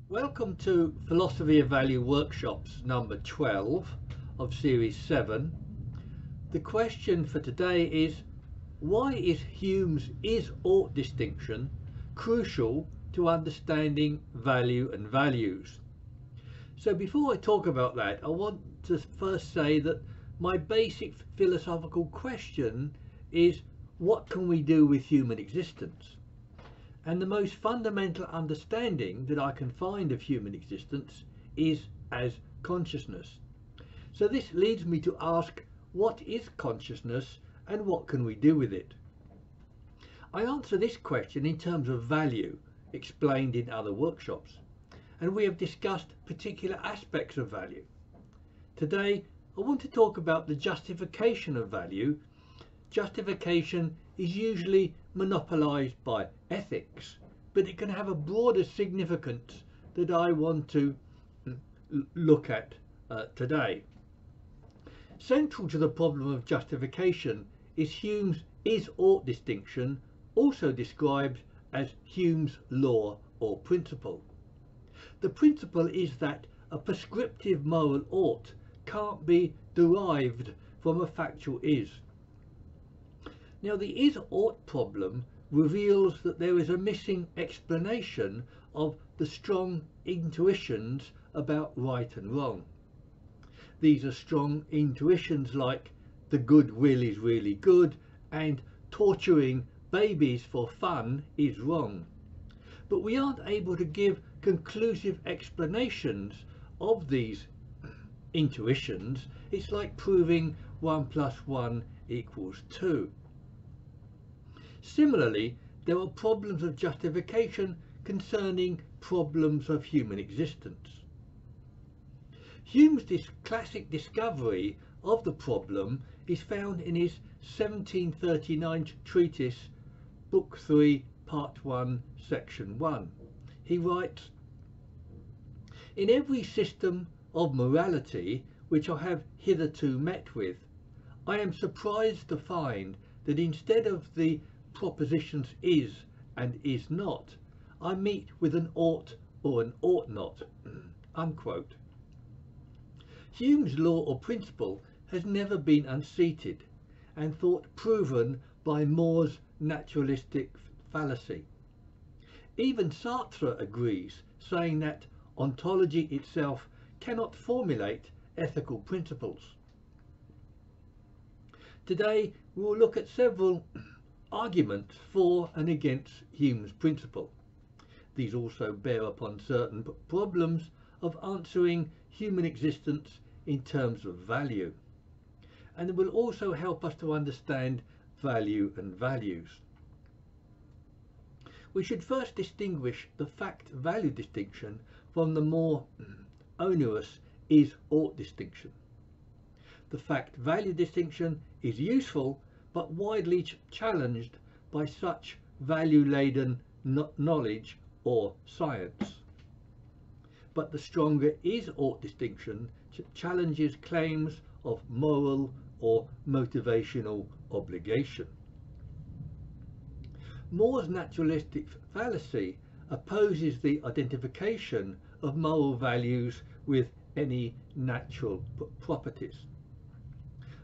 Welcome to Philosophy of Value Workshops number 12 of Series 7. The question for today is, why is Hume's is-ought distinction crucial to understanding value and values? So before I talk about that, I want to first say that my basic philosophical question is, what can we do with human existence? And the most fundamental understanding that I can find of human existence is as consciousness. So this leads me to ask, what is consciousness and what can we do with it? I answer this question in terms of value, explained in other workshops, and we have discussed particular aspects of value. Today, I want to talk about the justification of value. Justification is usually monopolized by ethics, but it can have a broader significance that I want to look at today. Central to the problem of justification is Hume's is-ought distinction, also described as Hume's law or principle. The principle is that a prescriptive moral ought can't be derived from a factual is. Now, the is-ought problem reveals that there is a missing explanation of the strong intuitions about right and wrong. These are strong intuitions like the good will is really good and torturing babies for fun is wrong. But we aren't able to give conclusive explanations of these intuitions. It's like proving 1 + 1 = 2. Similarly, there are problems of justification concerning problems of human existence. Hume's classic discovery of the problem is found in his 1739 treatise, Book 3, Part 1, Section 1. He writes, "In every system of morality which I have hitherto met with, I am surprised to find that instead of the propositions is and is not, I meet with an ought or an ought not." Unquote. Hume's law or principle has never been unseated and thought proven by More's naturalistic fallacy. Even Sartre agrees, saying that ontology itself cannot formulate ethical principles. Today we will look at several arguments for and against Hume's principle. These also bear upon certain problems of answering human existence in terms of value, and it will also help us to understand value and values. We should first distinguish the fact-value distinction from the more onerous is-ought distinction. The fact-value distinction is useful but widely challenged by such value-laden knowledge or science. But the stronger is-ought distinction challenges claims of moral or motivational obligation. More's naturalistic fallacy opposes the identification of moral values with any natural properties.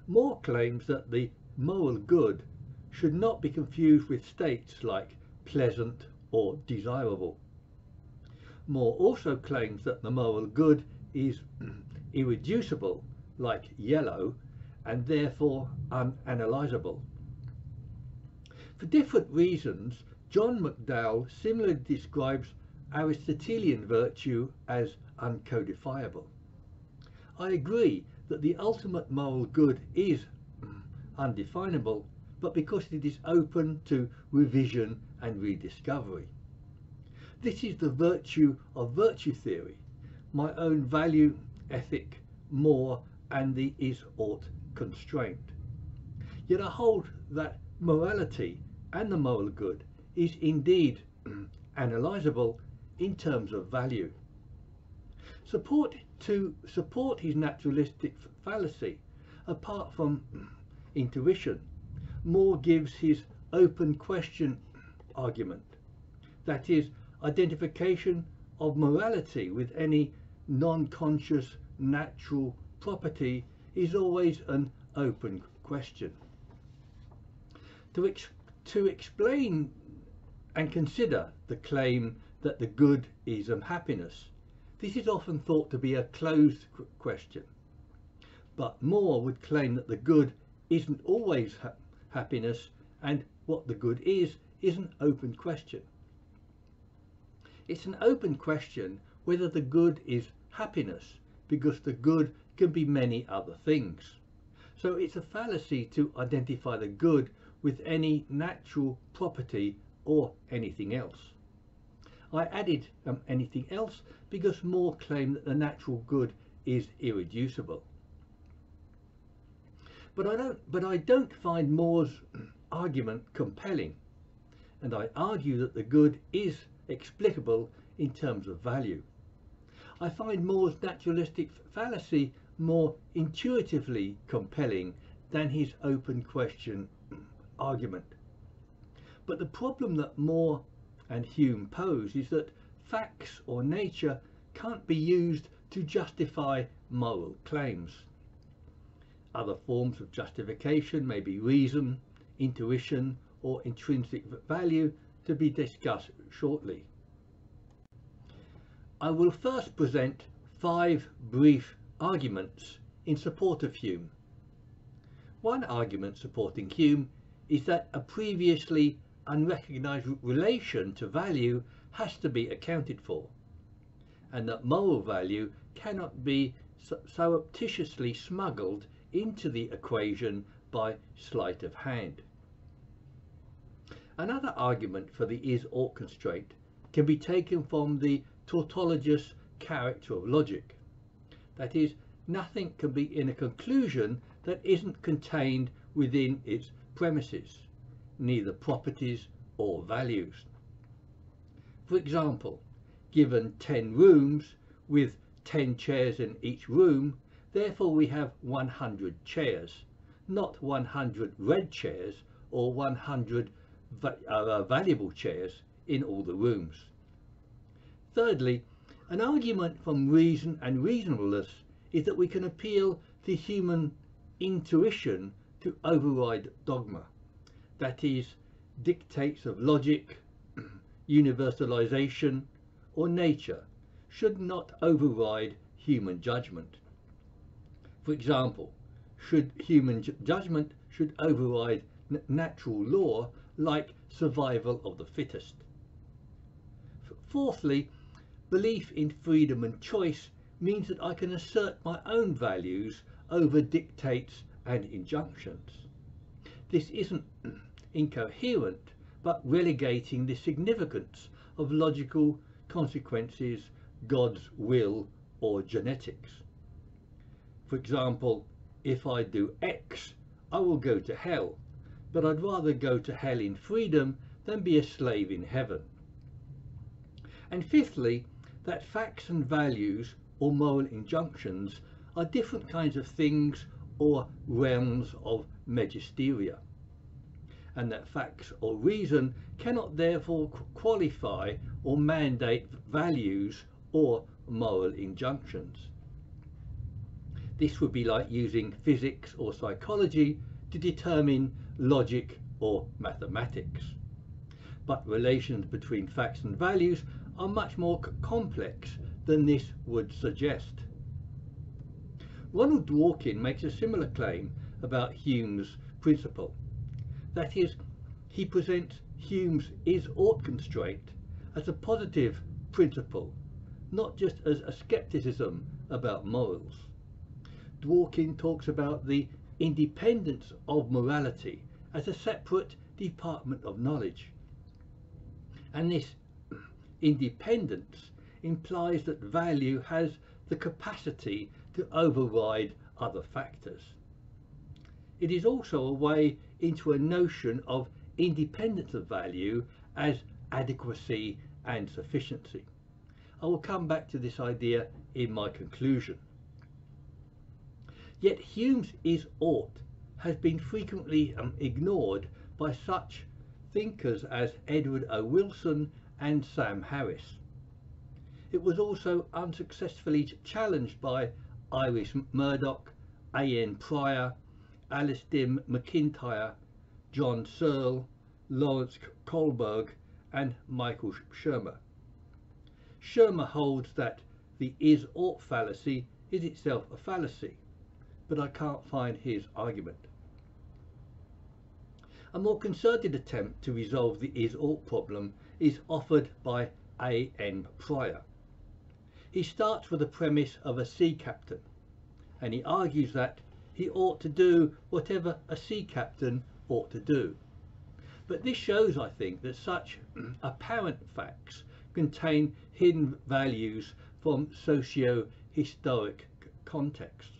More claims that the moral good should not be confused with states like pleasant or desirable. More also claims that the moral good is irreducible, like yellow, and therefore unanalysable. For different reasons, John McDowell similarly describes Aristotelian virtue as uncodifiable. I agree that the ultimate moral good is undefinable, but because it is open to revision and rediscovery. This is the virtue of virtue theory, my own value ethic, More, and the is-ought constraint. Yet I hold that morality and the moral good is indeed analysable in terms of value. To support his naturalistic fallacy, apart from intuition, More gives his open question argument, that is, identification of morality with any non-conscious natural property is always an open question. To explain and consider the claim that the good is happiness, this is often thought to be a closed question, but More would claim that the good isn't always happiness, and what the good is an open question. It's an open question whether the good is happiness, because the good can be many other things. So it's a fallacy to identify the good with any natural property or anything else. I added anything else because More claimed that the natural good is irreducible. But I don't find More's argument compelling, and I argue that the good is explicable in terms of value. I find More's naturalistic fallacy more intuitively compelling than his open question argument. But the problem that More and Hume pose is that facts or nature can't be used to justify moral claims. Other forms of justification may be reason, intuition, or intrinsic value, to be discussed shortly. I will first present 5 brief arguments in support of Hume. One argument supporting Hume is that a previously unrecognised relation to value has to be accounted for, and that moral value cannot be surreptitiously smuggled into the equation by sleight of hand. Another argument for the is-ought constraint can be taken from the tautologous character of logic. That is, nothing can be in a conclusion that isn't contained within its premises, neither properties or values. For example, given 10 rooms with 10 chairs in each room, therefore we have 100 chairs, not 100 red chairs or 100 valuable chairs in all the rooms. Thirdly, an argument from reason and reasonableness is that we can appeal to human intuition to override dogma. That is, dictates of logic, universalization, or nature should not override human judgment. For example, human judgment should override natural law, like survival of the fittest. Fourthly, belief in freedom and choice means that I can assert my own values over dictates and injunctions. This isn't incoherent, but relegating the significance of logical consequences, God's will, or genetics. For example, if I do X, I will go to hell, but I'd rather go to hell in freedom than be a slave in heaven. And fifthly, that facts and values or moral injunctions are different kinds of things or realms of magisteria, and that facts or reason cannot therefore qualify or mandate values or moral injunctions. This would be like using physics or psychology to determine logic or mathematics. But relations between facts and values are much more complex than this would suggest. Ronald Dworkin makes a similar claim about Hume's principle. That is, he presents Hume's is-ought constraint as a positive principle, not just as a skepticism about morals. Dworkin talks about the independence of morality as a separate department of knowledge. And this independence implies that value has the capacity to override other factors. It is also a way into a notion of independence of value as adequacy and sufficiency. I will come back to this idea in my conclusion. Yet Hume's is-ought has been frequently ignored by such thinkers as Edward O. Wilson and Sam Harris. It was also unsuccessfully challenged by Iris Murdoch, A.N. Pryor, Alistair McIntyre, John Searle, Lawrence Kohlberg and Michael Shermer. Shermer holds that the is-ought fallacy is itself a fallacy, but I can't find his argument. A more concerted attempt to resolve the is-ought problem is offered by A.N. Pryor. He starts with the premise of a sea captain, and he argues that he ought to do whatever a sea captain ought to do. But this shows, I think, that such apparent facts contain hidden values from socio-historic contexts.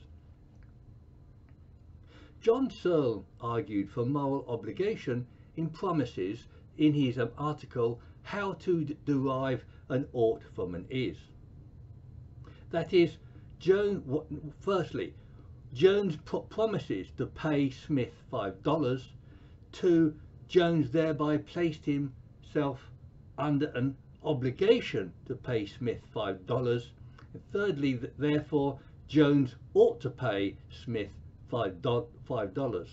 John Searle argued for moral obligation in promises in his article How to Derive an Ought from an Is. That is, firstly, Jones promises to pay Smith $5. 2. Jones thereby placed himself under an obligation to pay Smith $5. And thirdly, therefore, Jones ought to pay Smith $5.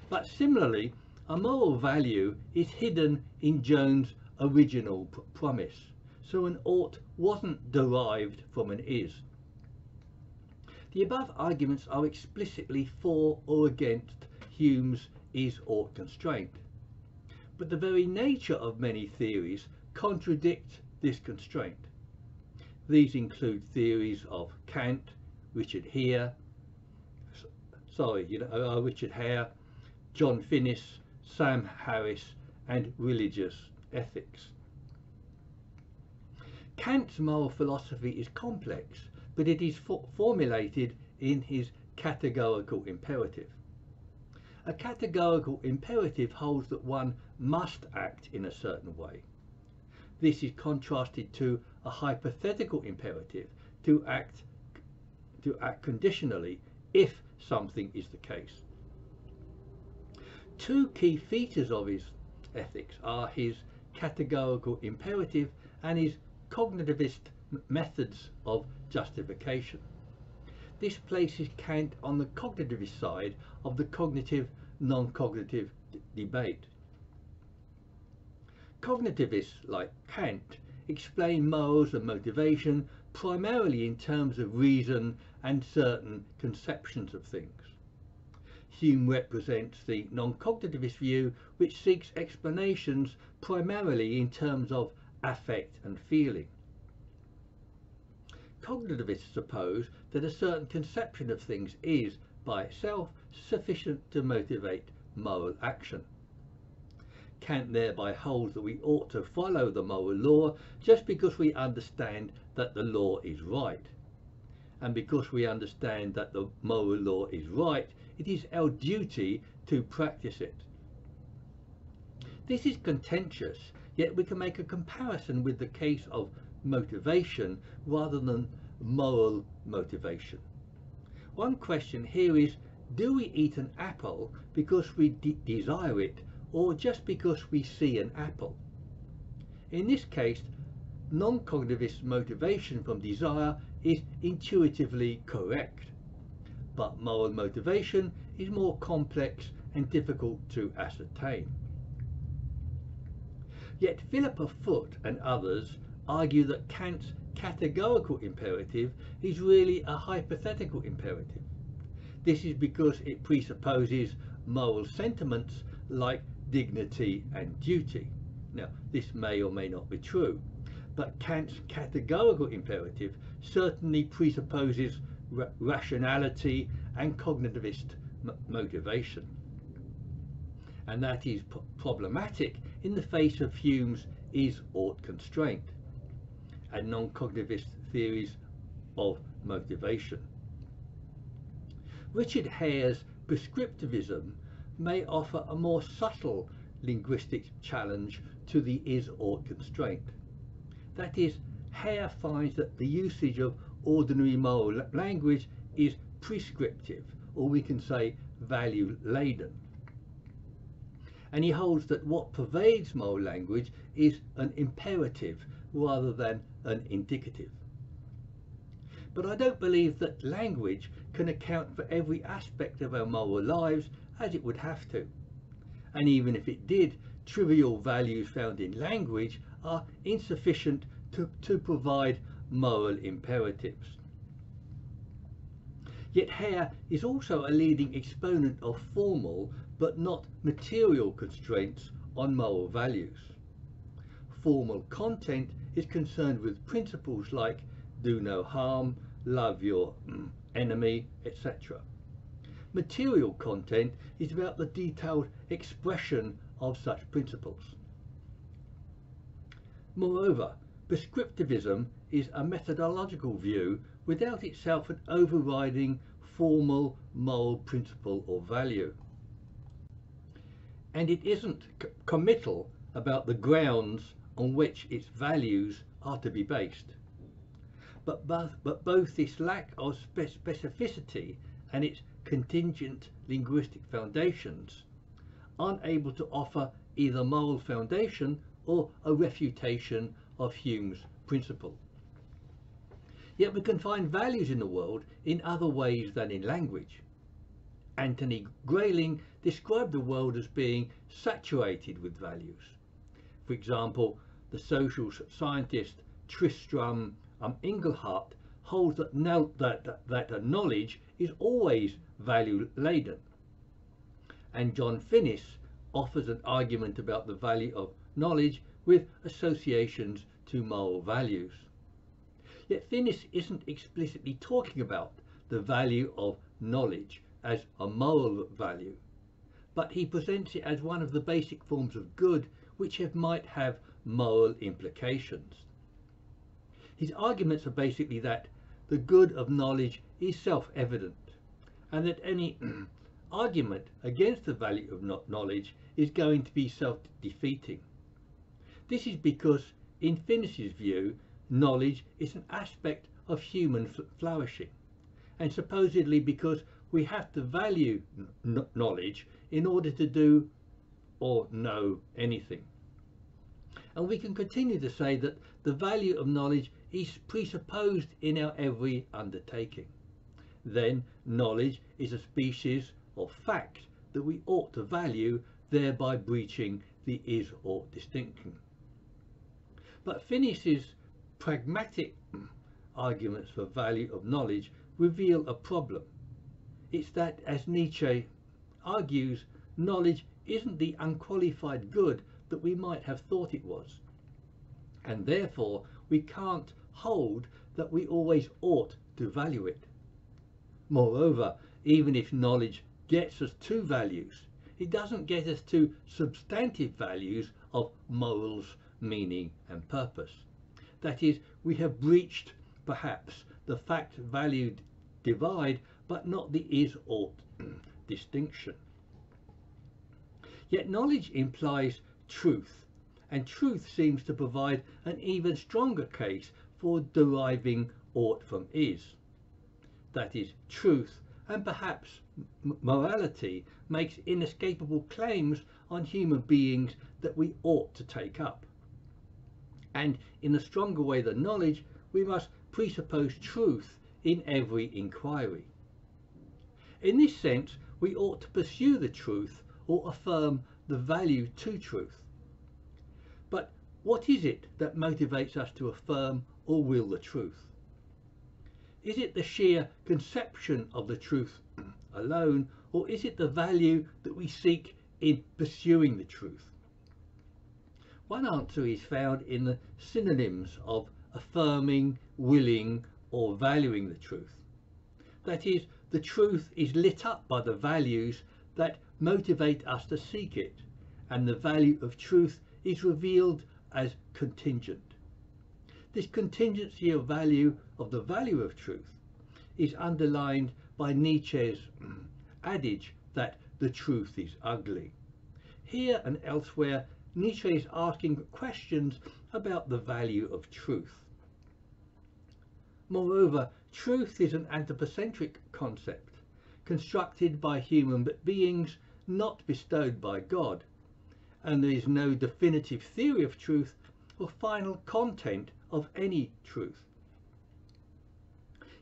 But similarly, a moral value is hidden in Jones' original promise, so an ought wasn't derived from an is. The above arguments are explicitly for or against Hume's is-ought constraint, but the very nature of many theories contradict this constraint. These include theories of Kant, Richard Hare, John Finnis, Sam Harris, and religious ethics. Kant's moral philosophy is complex, but it is formulated in his categorical imperative. A categorical imperative holds that one must act in a certain way. This is contrasted to a hypothetical imperative to act conditionally if something is the case. Two key features of his ethics are his categorical imperative and his cognitivist methods of justification. This places Kant on the cognitivist side of the cognitive-non-cognitive debate. Cognitivists like Kant explain morals and motivation primarily in terms of reason and certain conceptions of things. Hume represents the non-cognitivist view, which seeks explanations primarily in terms of affect and feeling. Cognitivists suppose that a certain conception of things is, by itself, sufficient to motivate moral action. Kant thereby holds that we ought to follow the moral law just because we understand that the law is right. And because we understand that the moral law is right, it is our duty to practice it. This is contentious, yet we can make a comparison with the case of motivation rather than moral motivation. One question here is, do we eat an apple because we desire it, or just because we see an apple? In this case, non-cognitivist motivation from desire is intuitively correct, but moral motivation is more complex and difficult to ascertain. Yet Philippa Foot and others argue that Kant's categorical imperative is really a hypothetical imperative. This is because it presupposes moral sentiments like dignity and duty. Now, this may or may not be true, but Kant's categorical imperative certainly presupposes rationality and cognitivist motivation. And that is problematic in the face of Hume's is-ought constraint and non-cognitivist theories of motivation. Richard Hare's prescriptivism may offer a more subtle linguistic challenge to the is-ought constraint. That is, Hare finds that the usage of ordinary moral language is prescriptive, or we can say value-laden. And he holds that what pervades moral language is an imperative rather than an indicative. But I don't believe that language can account for every aspect of our moral lives, as it would have to. And even if it did, trivial values found in language are insufficient to provide moral imperatives. Yet Hare is also a leading exponent of formal but not material constraints on moral values. Formal content is concerned with principles like do no harm, love your enemy, etc. Material content is about the detailed expression of such principles. Moreover, prescriptivism is a methodological view without itself an overriding formal moral principle or value. And it isn't committal about the grounds on which its values are to be based. But both this lack of specificity and its contingent linguistic foundations aren't able to offer either moral foundation or a refutation of Hume's principle. Yet we can find values in the world in other ways than in language. Anthony Grayling described the world as being saturated with values. For example, the social scientist Tristram Engelhardt holds that knowledge is always value laden. And John Finnis offers an argument about the value of knowledge with associations to moral values. Yet Finnis isn't explicitly talking about the value of knowledge as a moral value, but he presents it as one of the basic forms of good which might have moral implications. His arguments are basically that the good of knowledge is self-evident, and that any argument against the value of knowledge is going to be self-defeating. This is because, in Finnis's view, knowledge is an aspect of human flourishing, and supposedly because we have to value knowledge in order to do or know anything. And we can continue to say that the value of knowledge is presupposed in our every undertaking. Then knowledge is a species of fact that we ought to value, thereby breaching the is-ought distinction. But Finnis's pragmatic arguments for value of knowledge reveal a problem. It's that, as Nietzsche argues, knowledge isn't the unqualified good that we might have thought it was, and therefore we can't hold that we always ought to value it. Moreover, even if knowledge gets us to values, it doesn't get us to substantive values of morals, meaning and purpose. That is, we have breached perhaps the fact-value divide, but not the is-ought distinction. Yet knowledge implies truth, and truth seems to provide an even stronger case for deriving ought from is. That is, truth and perhaps morality makes inescapable claims on human beings that we ought to take up. And in a stronger way than knowledge, we must presuppose truth in every inquiry. In this sense, we ought to pursue the truth or affirm the value to truth. But what is it that motivates us to affirm or will the truth? Is it the sheer conception of the truth alone, or is it the value that we seek in pursuing the truth? One answer is found in the synonyms of affirming, willing, or valuing the truth. That is, the truth is lit up by the values that motivate us to seek it, and the value of truth is revealed as contingent. This contingency of value of the value of truth is underlined by Nietzsche's adage that the truth is ugly. Here and elsewhere, Nietzsche is asking questions about the value of truth. Moreover, truth is an anthropocentric concept, constructed by human beings, not bestowed by God, and there is no definitive theory of truth or final content of any truth.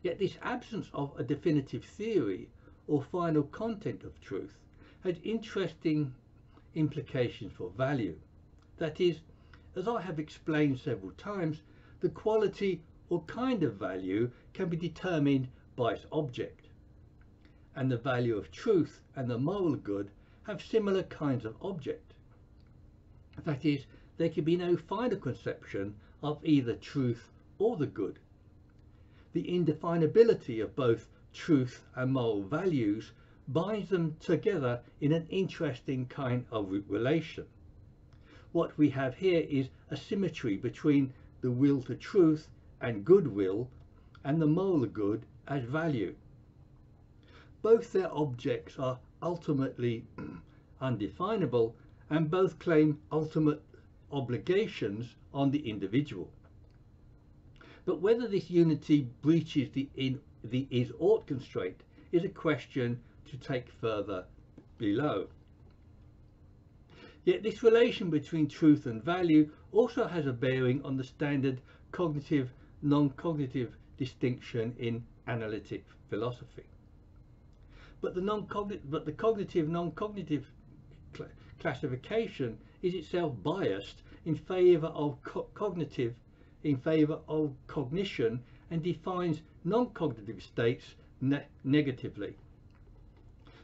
Yet this absence of a definitive theory or final content of truth had interesting implications for value. That is, as I have explained several times, the quality or kind of value can be determined by its object, and the value of truth and the moral good have similar kinds of object. That is, there can be no final conception of either truth or the good. The indefinability of both truth and moral values binds them together in an interesting kind of relation. What we have here is a symmetry between the will to truth and goodwill and the moral good as value. Both their objects are ultimately undefinable, and both claim ultimate obligations on the individual. But whether this unity breaches the is-ought constraint is a question to take further below. Yet this relation between truth and value also has a bearing on the standard cognitive non-cognitive distinction in analytic philosophy. But the cognitive non-cognitive classification is itself biased in favour of cognition, and defines non-cognitive states negatively.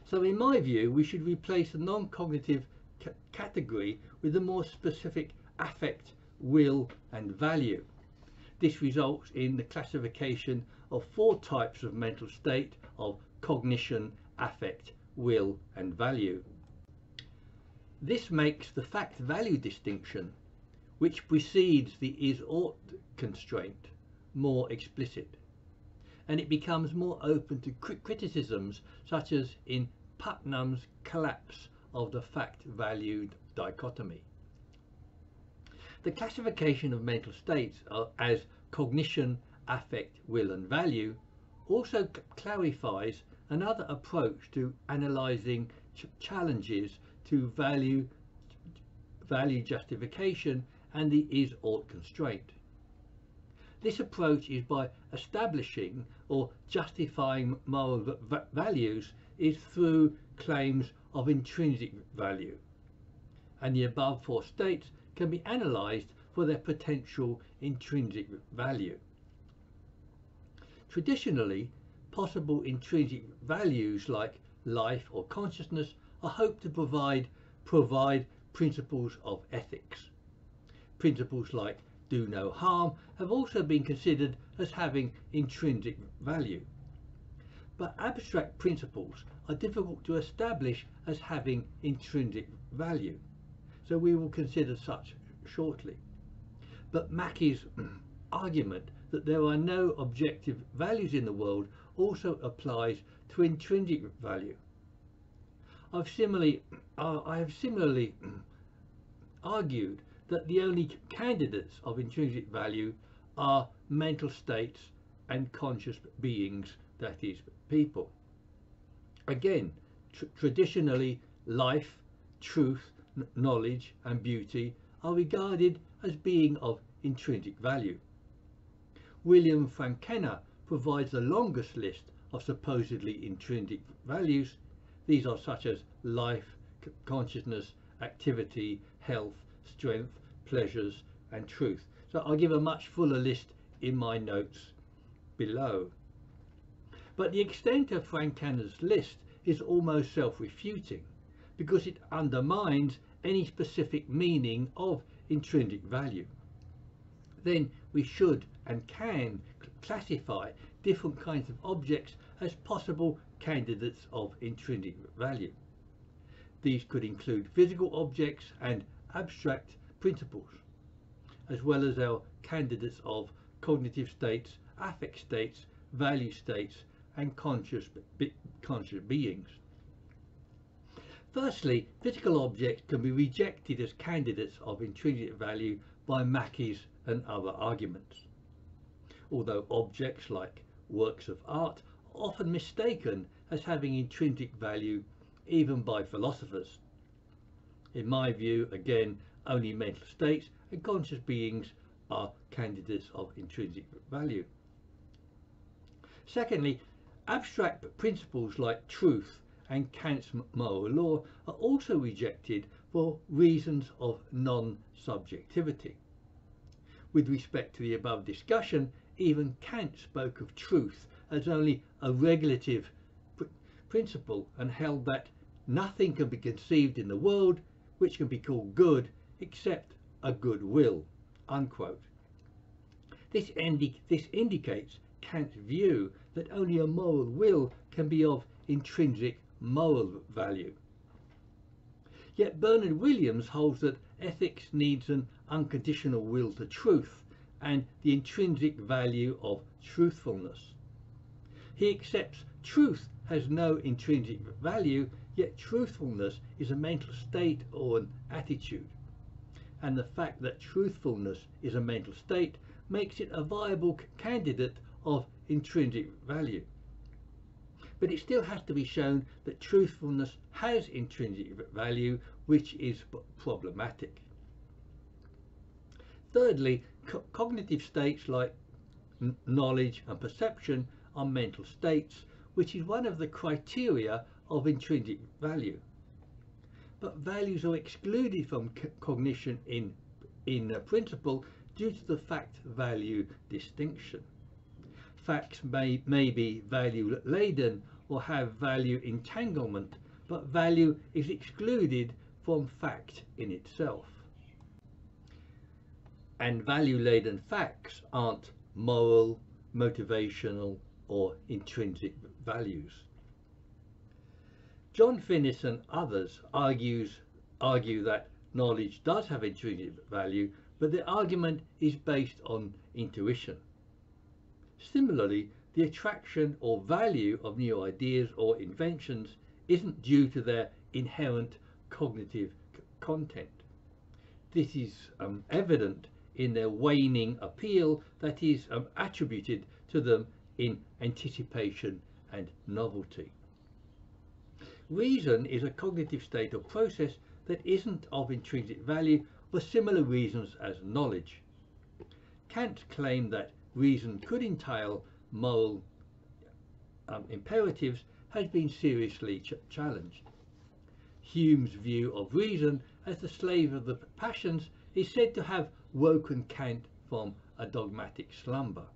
So in my view, we should replace the non-cognitive category with a more specific affect, will and value. This results in the classification of 4 types of mental state of cognition, affect, will and value. This makes the fact-value distinction, which precedes the is-ought constraint, more explicit, and it becomes more open to criticisms such as in Putnam's collapse of the fact-value dichotomy. The classification of mental states as cognition, affect, will and value also clarifies another approach to analysing challenges to value justification and the is-ought constraint. This approach is by establishing or justifying moral values is through claims of intrinsic value, and the above 4 states can be analysed for their potential intrinsic value. Traditionally, possible intrinsic values like life or consciousness are hoped to provide principles of ethics. Principles like do no harm have also been considered as having intrinsic value. But abstract principles are difficult to establish as having intrinsic value, so we will consider such shortly. But Mackey's argument that there are no objective values in the world also applies to intrinsic value. I have similarly argued that the only candidates of intrinsic value are mental states and conscious beings, that is, people. Again, traditionally, life, truth, knowledge and beauty are regarded as being of intrinsic value. William Frankenna provides the longest list of supposedly intrinsic values. These are such as life, consciousness, activity, health, strength, pleasures and truth. So I'll give a much fuller list in my notes below. But the extent of Frankenna's list is almost self-refuting, because it undermines any specific meaning of intrinsic value. Then we should and can classify different kinds of objects as possible candidates of intrinsic value. These could include physical objects and abstract principles, as well as our candidates of cognitive states, affect states, value states and conscious beings. Firstly, physical objects can be rejected as candidates of intrinsic value by Mackey's and other arguments, although objects like works of art are often mistaken as having intrinsic value even by philosophers. In my view, again, only mental states and conscious beings are candidates of intrinsic value. Secondly, abstract principles like truth and Kant's moral law are also rejected for reasons of non-subjectivity. With respect to the above discussion, even Kant spoke of truth as only a regulative principle and held that nothing can be conceived in the world which can be called good except a good will, unquote. This indicates Kant's view that only a moral will can be of intrinsic moral value. Yet Bernard Williams holds that ethics needs an unconditional will to truth and the intrinsic value of truthfulness. He accepts truth has no intrinsic value, yet truthfulness is a mental state or an attitude. And the fact that truthfulness is a mental state makes it a viable candidate of intrinsic value. But it still has to be shown that truthfulness has intrinsic value, which is problematic. Thirdly, cognitive states like knowledge and perception are mental states, which is one of the criteria of intrinsic value. But values are excluded from cognition in principle due to the fact-value distinction. Facts may be value-laden or have value entanglement, but value is excluded from fact in itself. And value-laden facts aren't moral, motivational, or intrinsic values. John Finnis and others argue that knowledge does have intrinsic value, but the argument is based on intuition. Similarly, the attraction or value of new ideas or inventions isn't due to their inherent cognitive content. This is evident in their waning appeal that is attributed to them in anticipation and novelty. Reason is a cognitive state or process that isn't of intrinsic value for similar reasons as knowledge. Kant claimed that reason could entail moral imperatives has been seriously challenged. Hume's view of reason as the slave of the passions is said to have woken Kant from a dogmatic slumber.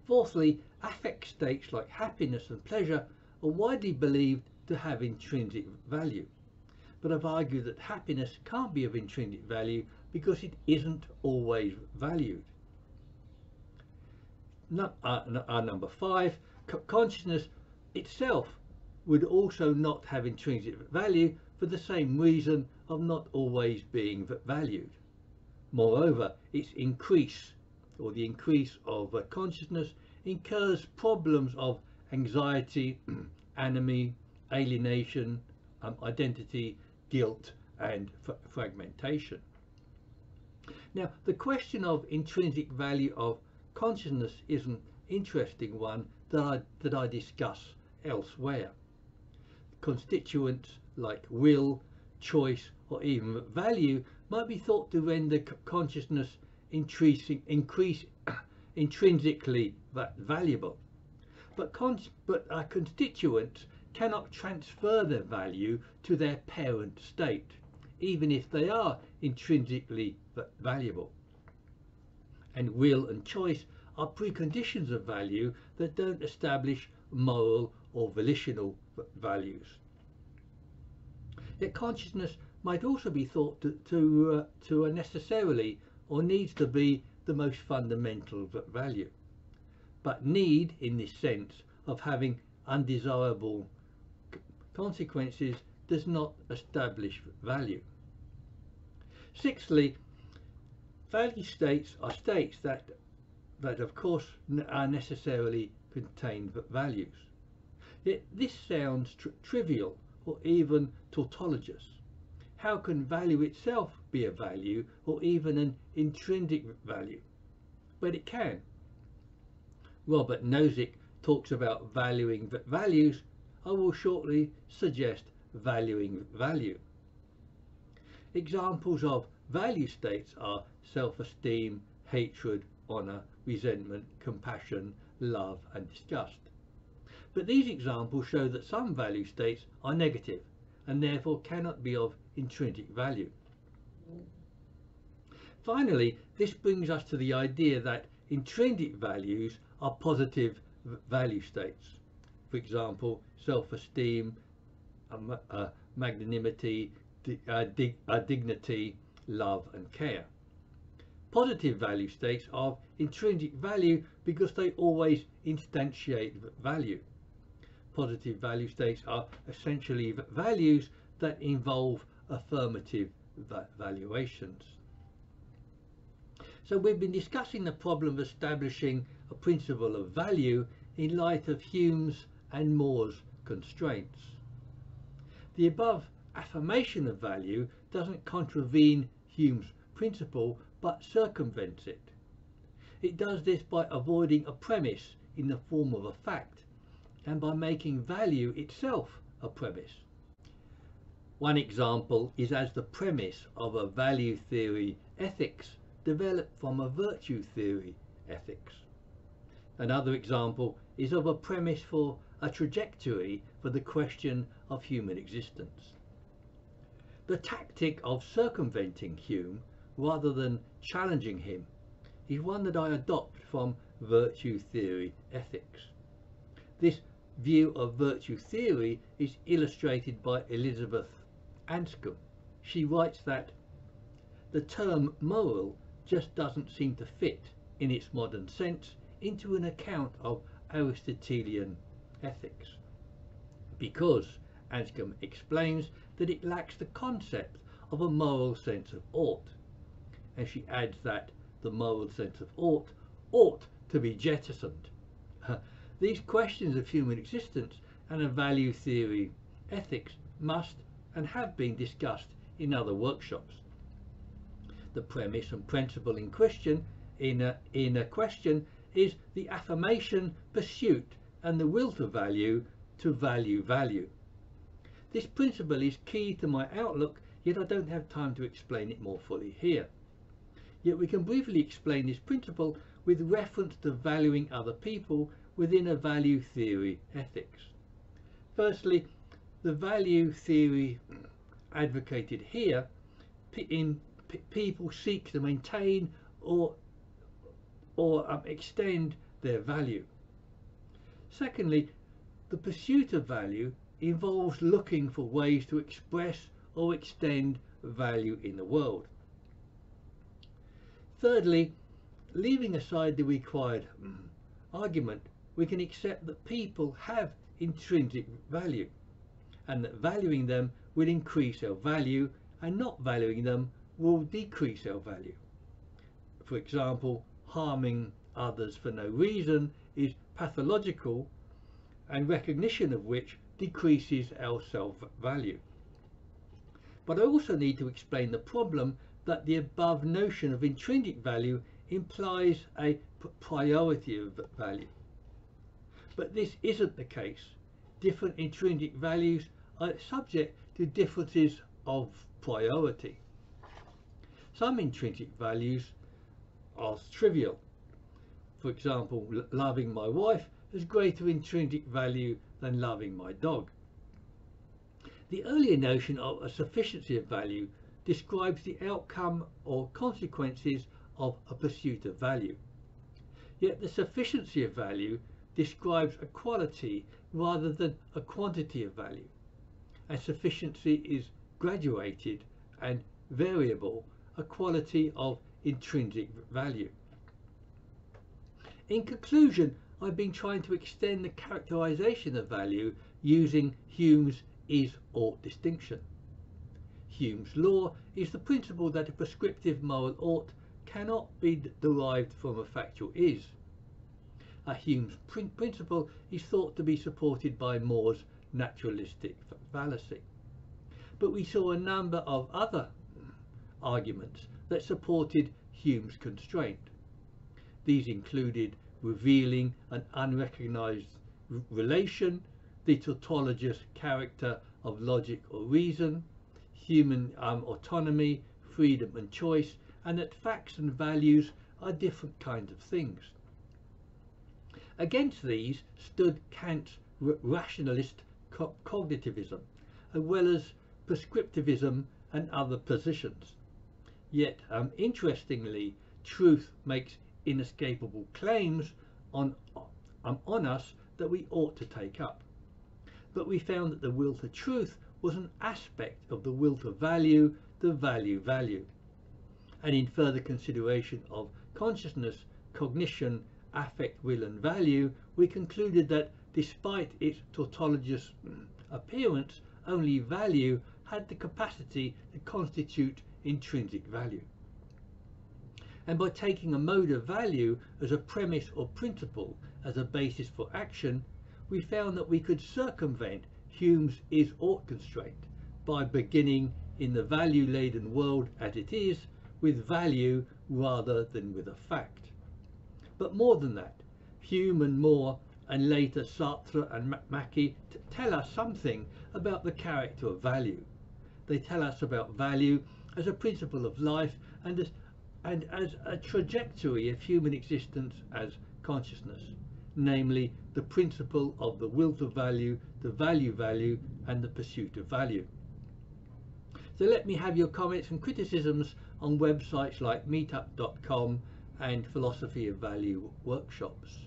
Fourthly, affect states like happiness and pleasure are widely believed to have intrinsic value, but I've argued that happiness can't be of intrinsic value because it isn't always valued. Number 5, consciousness itself would also not have intrinsic value for the same reason of not always being valued. Moreover, its increase, or the increase of consciousness, incurs problems of anxiety, anomie, alienation, identity, guilt, and fragmentation. Now, the question of intrinsic value of consciousness is an interesting one that I discuss elsewhere. Constituents like will, choice, or even value might be thought to render consciousness intrinsically valuable, but constituents cannot transfer their value to their parent state, even if they are intrinsically valuable. And will and choice are preconditions of value that don't establish moral or volitional values. Yet consciousness might also be thought to necessarily or needs to be the most fundamental value, but need, in this sense of having undesirable consequences, does not establish value. Sixthly, value states are states that of course are necessarily contain values. Yet this sounds trivial or even tautologous. How can value itself be a value or even an intrinsic value? But it can. Robert Nozick talks about valuing values. I will shortly suggest valuing value. Examples of value states are self-esteem, hatred, honour, resentment, compassion, love and disgust. But these examples show that some value states are negative and therefore cannot be of intrinsic value. Finally, this brings us to the idea that intrinsic values are positive value states. For example, self-esteem, magnanimity, dignity, love and care. Positive value states are of intrinsic value because they always instantiate value. Positive value states are essentially values that involve affirmative valuations. So we've been discussing the problem of establishing a principle of value in light of Hume's and More's constraints. The above affirmation of value doesn't contravene Hume's principle but circumvents it. It does this by avoiding a premise in the form of a fact and by making value itself a premise. One example is as the premise of a value theory ethics developed from a virtue theory ethics. Another example is of a premise for a trajectory for the question of human existence. The tactic of circumventing Hume rather than challenging him is one that I adopt from virtue theory ethics. This view of virtue theory is illustrated by Elizabeth Anscombe. She writes that the term moral just doesn't seem to fit in its modern sense into an account of Aristotelian ethics, because Anscombe explains that it lacks the concept of a moral sense of ought, and she adds that the moral sense of ought to be jettisoned. These questions of human existence and of value theory ethics must and have been discussed in other workshops. The premise and principle in question is the affirmation, pursuit and the will to value value. This principle is key to my outlook, yet I don't have time to explain it more fully here. Yet we can briefly explain this principle with reference to valuing other people within a value theory ethics. Firstly, the value theory advocated here people seek to maintain or extend their value. Secondly, the pursuit of value involves looking for ways to express or extend value in the world. Thirdly, leaving aside the required argument, we can accept that people have intrinsic value and that valuing them will increase our value and not valuing them will decrease our value. For example, harming others for no reason is pathological, and recognition of which decreases our self-value. But I also need to explain the problem that the above notion of intrinsic value implies a priority of value. But this isn't the case. Different intrinsic values are subject to differences of priority. Some intrinsic values are trivial. For example, loving my wife has greater intrinsic value than loving my dog. The earlier notion of a sufficiency of value describes the outcome or consequences of a pursuit of value. Yet the sufficiency of value describes a quality rather than a quantity of value, and sufficiency is graduated and variable, a quality of intrinsic value. In conclusion, I've been trying to extend the characterization of value using Hume's is-ought distinction. Hume's law is the principle that a prescriptive moral ought cannot be derived from a factual is. Hume's principle is thought to be supported by More's naturalistic fallacy. But we saw a number of other arguments that supported Hume's constraint. These included revealing an unrecognized relation, the tautologous character of logic or reason, human autonomy, freedom and choice, and that facts and values are different kinds of things. Against these stood Kant's rationalist cognitivism, as well as prescriptivism and other positions. Yet, interestingly, truth makes inescapable claims on us that we ought to take up. But we found that the will to truth was an aspect of the will to value, the value. And in further consideration of consciousness, cognition, affect, will and value, we concluded that despite its tautologous appearance, only value had the capacity to constitute intrinsic value. And by taking a mode of value as a premise or principle as a basis for action, we found that we could circumvent Hume's is-ought constraint by beginning in the value-laden world as it is with value rather than with a fact. But more than that, Hume and More and later Sartre and Mackie tell us something about the character of value. They tell us about value as a principle of life and as a trajectory of human existence as consciousness, namely the principle of the will to value, the value, and the pursuit of value. So let me have your comments and criticisms on websites like meetup.com and Philosophy of Value workshops.